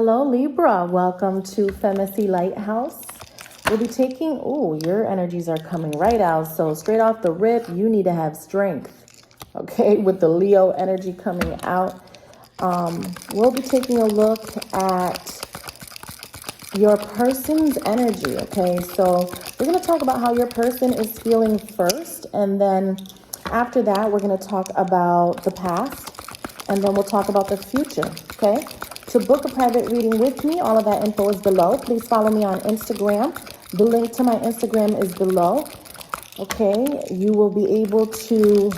Hello, Libra. Welcome to Femacy LightHouse. We'll be taking, your energies are coming right out. So straight off the rip, you need to have strength, okay? With the Leo energy coming out. We'll be taking a look at your person's energy, okay? So we're going to talk about how your person is feeling first. And then after that, we're going to talk about the past. And then we'll talk about the future, okay? To book a private reading with me, all of that info is below. Please follow me on Instagram. The link to my Instagram is below. Okay, you will be able to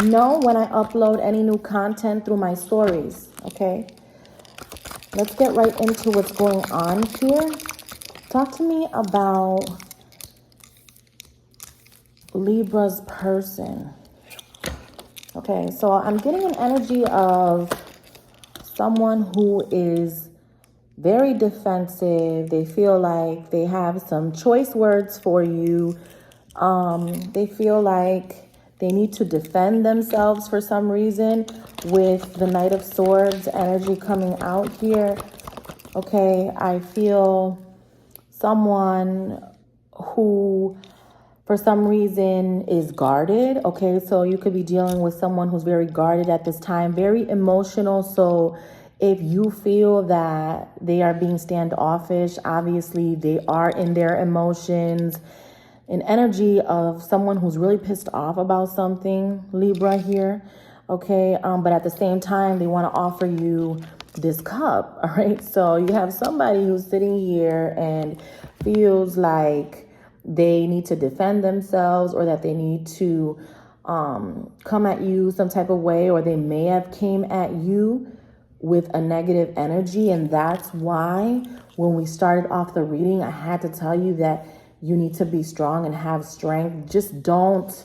know when I upload any new content through my stories. Okay, let's get right into what's going on here. Talk to me about Libra's person. Okay, so I'm getting an energy of someone who is very defensive. They feel like they have some choice words for you. They feel like they need to defend themselves for some reason with the Knight of Swords energy coming out here. Okay, I feel someone who for some reason is guarded. Okay, so you could be dealing with someone who's very guarded at this time, very emotional. So if you feel that they are being standoffish, obviously they are in their emotions. An energy of someone who's really pissed off about something, Libra here. Okay, but at the same time, they want to offer you this cup. All right, so you have somebody who's sitting here and feels like they need to defend themselves, or that they need to come at you some type of way, or they may have came at you with a negative energy. And that's why when we started off the reading, I had to tell you that you need to be strong and have strength. Just don't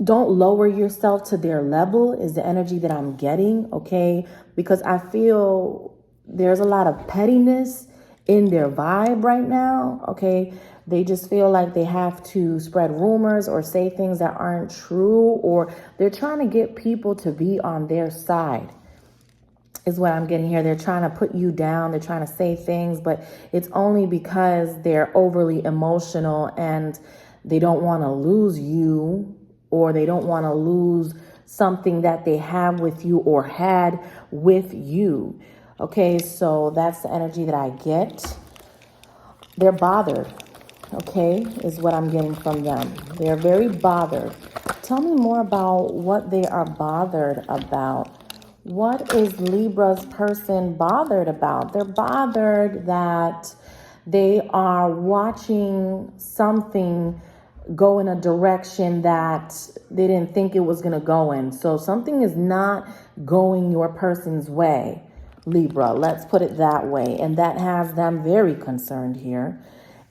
lower yourself to their level is the energy that I'm getting, okay? Because I feel there's a lot of pettiness in their vibe right now, okay? They just feel like they have to spread rumors or say things that aren't true, or they're trying to get people to be on their side is what I'm getting here. They're trying to put you down. They're trying to say things, but it's only because they're overly emotional and they don't want to lose you, or they don't want to lose something that they have with you or had with you. Okay, so that's the energy that I get. They're bothered, okay, is what I'm getting from them. They're very bothered. Tell me more about what they are bothered about. What is Libra's person bothered about? They're bothered that they are watching something go in a direction that they didn't think it was going to go in. So something is not going your person's way, Libra. Let's put it that way. And that has them very concerned here.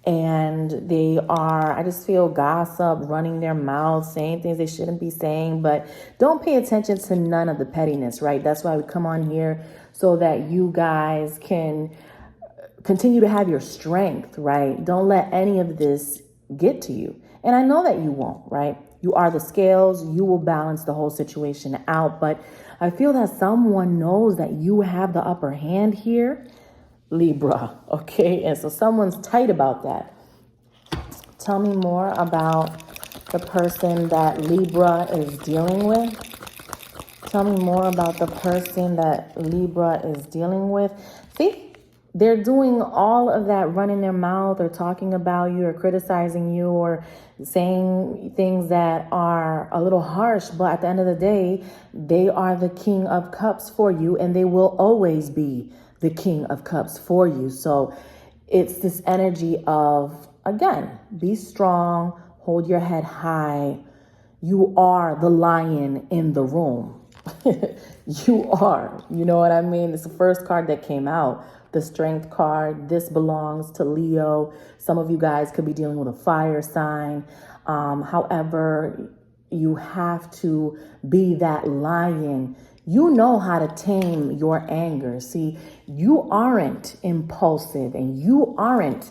And they are, I just feel gossip, running their mouths, saying things they shouldn't be saying, but don't pay attention to none of the pettiness, right? That's why we come on here, so that you guys can continue to have your strength, right? Don't let any of this get to you. And I know that you won't, right? You are the scales. You will balance the whole situation out. But I feel that someone knows that you have the upper hand here, Libra, okay? And so someone's tight about that. Tell me more about the person that Libra is dealing with. Tell me more about the person that Libra is dealing with. See, they're doing all of that, running their mouth or talking about you or criticizing you or saying things that are a little harsh. But at the end of the day, they are the King of Cups for you, and they will always be the King of Cups for you. So it's this energy of, again, be strong, hold your head high. You are the lion in the room. You are, you know what I mean? It's the first card that came out, the Strength card. This belongs to Leo. Some of you guys could be dealing with a fire sign. However, you have to be that lion. You know how to tame your anger. See, you aren't impulsive, and you aren't,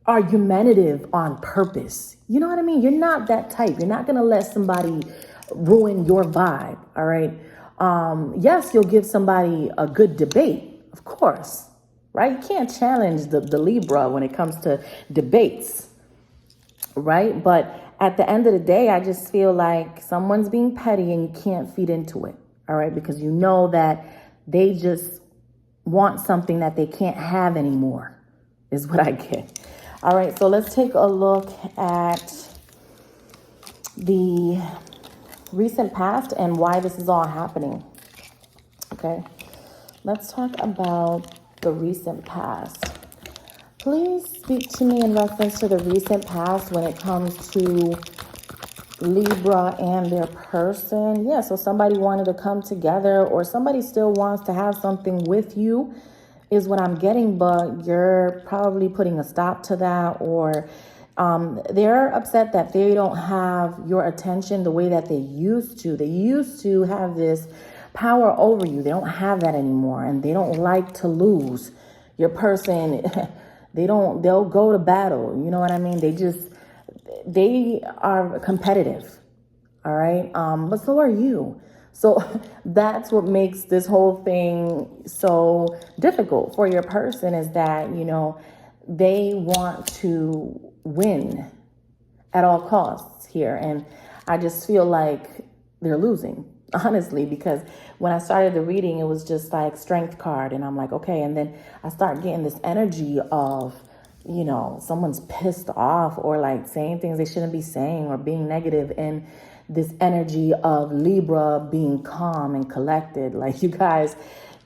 argumentative on purpose. You know what I mean? You're not that type. You're not going to let somebody ruin your vibe. All right. Yes, you'll give somebody a good debate, of course, right? You can't challenge the Libra when it comes to debates, right? But at the end of the day, I just feel like someone's being petty and you can't feed into it, all right? Because you know that they just want something that they can't have anymore, is what I get. All right, so let's take a look at the recent past and why this is all happening. Okay, let's talk about the recent past. Please speak to me in reference to the recent past when it comes to Libra and their person. Yeah, so somebody wanted to come together, or somebody still wants to have something with you, is what I'm getting, but you're probably putting a stop to that, or they're upset that they don't have your attention the way that they used to. They used to have this power over you. They don't have that anymore, and they don't like to lose. Your person, they'll go to battle. You know what I mean? They are competitive. All right. But so are you. So that's what makes this whole thing so difficult for your person, is that, they want to win at all costs here. And I just feel like they're losing, honestly, because when I started the reading, it was just like strength card. And I'm like, okay. And then I start getting this energy of, someone's pissed off, or like saying things they shouldn't be saying, or being negative, and this energy of Libra being calm and collected. Like, you guys,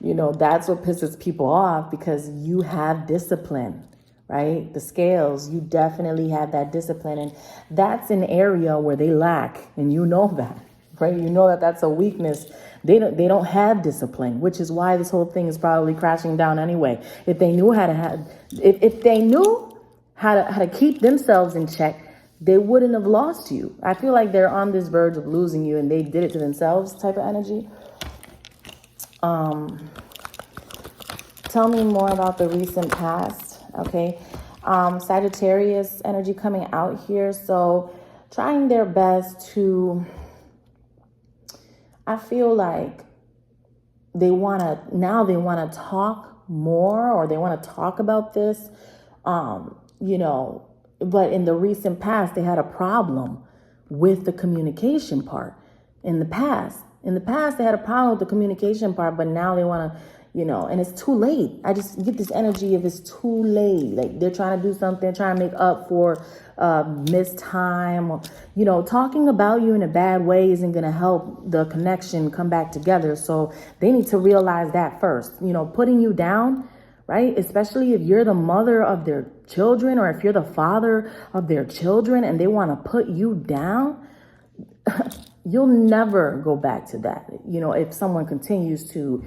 that's what pisses people off, because you have discipline, right? The scales, you definitely have that discipline, and that's an area where they lack, and that, right? That's a weakness. They don't have discipline, which is why this whole thing is probably crashing down anyway. If they knew how to how to keep themselves in check, they wouldn't have lost you. I feel like they're on this verge of losing you, and they did it to themselves type of energy. Tell me more about the recent past. Okay. Sagittarius energy coming out here. So trying their best to, I feel like they want to talk more, or they want to talk about this, but in the recent past, they had a problem with the communication part. In the past, they had a problem with the communication part, but now they want to, and it's too late. I just get this energy of it's too late. Like, they're trying to do something, trying to make up for missed time. Or, talking about you in a bad way isn't going to help the connection come back together. So they need to realize that first. Putting you down, right? Especially if you're the mother of their children, or if you're the father of their children, and they want to put you down, you'll never go back to that. If someone continues to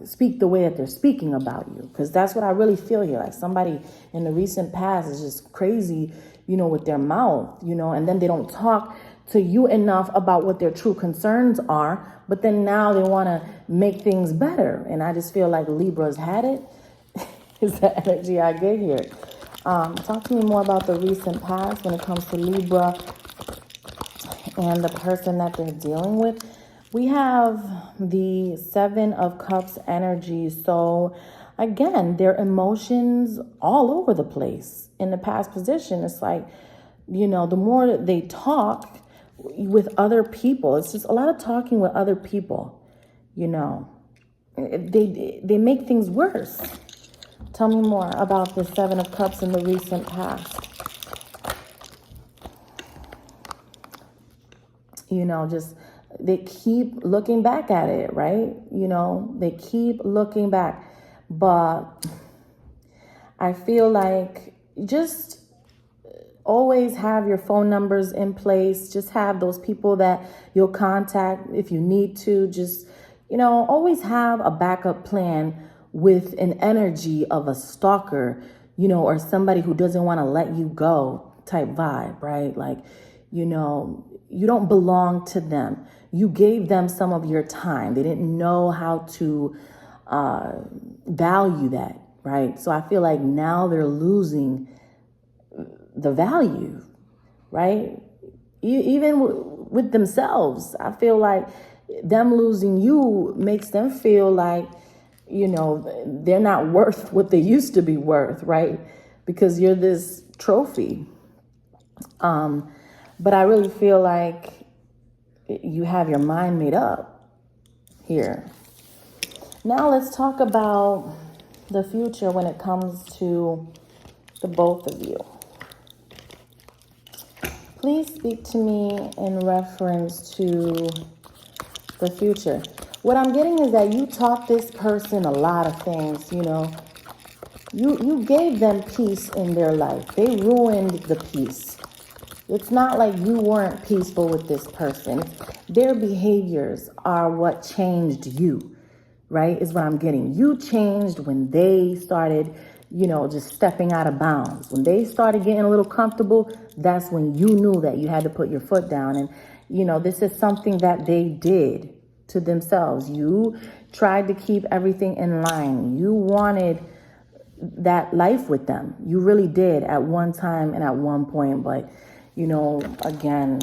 speak the way that they're speaking about you, because that's what I really feel here. Like, somebody in the recent past is just crazy, with their mouth, and then they don't talk to you enough about what their true concerns are. But then now they want to make things better. And I just feel like Libra's had it. Is the energy I get here. Talk to me more about the recent past when it comes to Libra and the person that they're dealing with. We have the 7 of Cups energy. So again, their emotions all over the place. In the past position, it's like, the more they talk with other people, it's just a lot of talking with other people, they make things worse. Tell me more about the 7 of Cups in the recent past. Just they keep looking back at it, right? They keep looking back. But I feel like just always have your phone numbers in place. Just have those people that you'll contact if you need to. Just, always have a backup plan with an energy of a stalker, or somebody who doesn't want to let you go type vibe, right? Like, you don't belong to them. You gave them some of your time. They didn't know how to value that, right? So I feel like now they're losing the value, right? Even with themselves, I feel like them losing you makes them feel like, you know, they're not worth what they used to be worth, right? Because you're this trophy. But I really feel like you have your mind made up here. Now let's talk about the future when it comes to the both of you. Please speak to me in reference to the future. What I'm getting is that you taught this person a lot of things, you know. You gave them peace in their life. They ruined the peace. It's not like you weren't peaceful with this person. Their behaviors are what changed you, right? Is what I'm getting. You changed when they started, you know, just stepping out of bounds. When they started getting a little comfortable, that's when you knew that you had to put your foot down. And, you know, this is something that they did to themselves. You tried to keep everything in line. You wanted that life with them. You really did at one time and at one point. But, you know, again,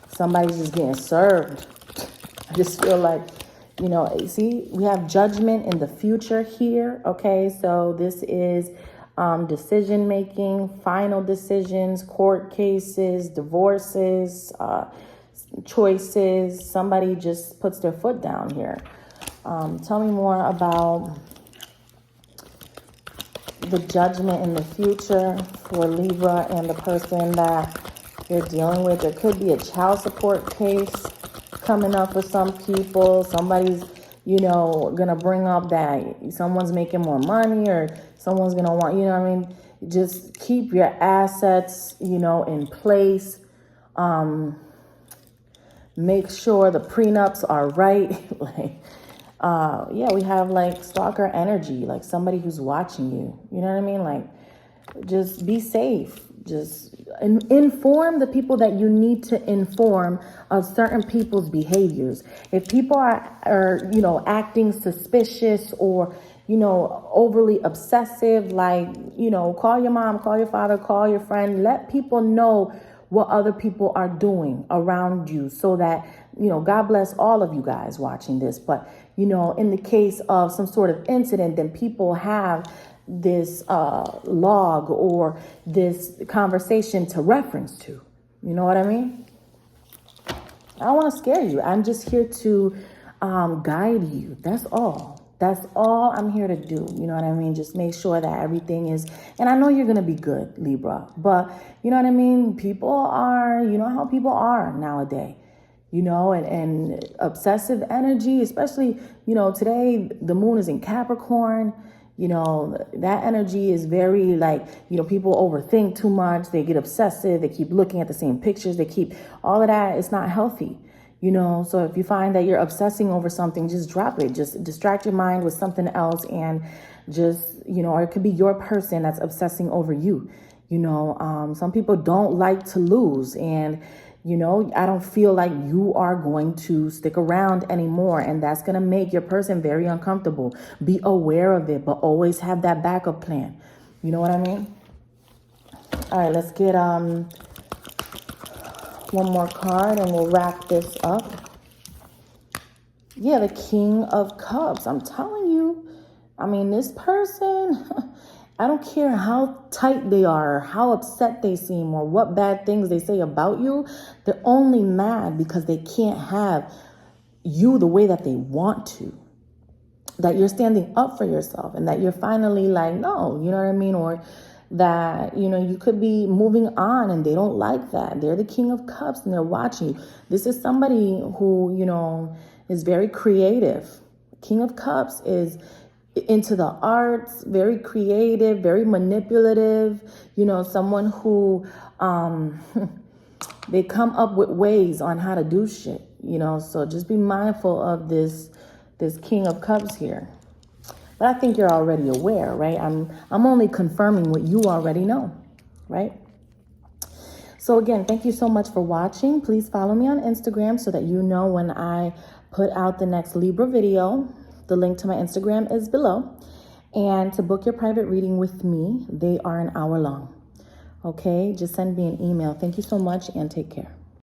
somebody's just getting served. I just feel like, you know, see, we have judgment in the future here. Okay, so this is decision making, final decisions, court cases, divorces, choices. Somebody just puts their foot down here. Tell me more about the judgment in the future for Libra and the person that you're dealing with. There could be a child support case coming up for some people. Somebody's, you know, gonna bring up that someone's making more money, or someone's gonna want, you know what I mean? Just keep your assets, you know, in place. Make sure the prenups are right. Like, yeah, we have like stalker energy, like somebody who's watching you. You know what I mean? Like, just be safe. Just inform the people that you need to inform of certain people's behaviors. If people are, you know, acting suspicious or, you know, overly obsessive, like, you know, call your mom, call your father, call your friend. Let people know what other people are doing around you, so that, you know, God bless all of you guys watching this. But, you know, in the case of some sort of incident, then people have this log or this conversation to reference to. You know what I mean? I don't want to scare you. I'm just here to guide you. That's all. That's all I'm here to do. You know what I mean? Just make sure that everything is, and I know you're going to be good, Libra, but you know what I mean? People are, you know how people are nowadays, you know, and obsessive energy, especially, you know, today the moon is in Capricorn. You know, that energy is very like, you know, people overthink too much. They get obsessive. They keep looking at the same pictures. They keep all of that. It's not healthy. You know, so if you find that you're obsessing over something, just drop it. Just distract your mind with something else, and just, you know, or it could be your person that's obsessing over you. You know, some people don't like to lose, and, you know, I don't feel like you are going to stick around anymore, and that's going to make your person very uncomfortable. Be aware of it, but always have that backup plan. You know what I mean? All right, let's get one more card and we'll wrap this up. Yeah, the King of Cups. I'm telling you, I mean, this person, I don't care how tight they are, or how upset they seem, or what bad things they say about you. They're only mad because they can't have you the way that they want to. That you're standing up for yourself, and that you're finally like, no, you know what I mean? Or that, you know, you could be moving on and they don't like that. They're the King of Cups and they're watching you. This is somebody who, you know, is very creative. King of Cups is into the arts, very creative, very manipulative, you know, someone who they come up with ways on how to do shit, you know. So just be mindful of this King of Cups here. But I think you're already aware, right? I'm only confirming what you already know, right? So again, thank you so much for watching. Please follow me on Instagram so that you know when I put out the next Libra video. The link to my Instagram is below. And to book your private reading with me, they are an hour long. Okay, just send me an email. Thank you so much and take care.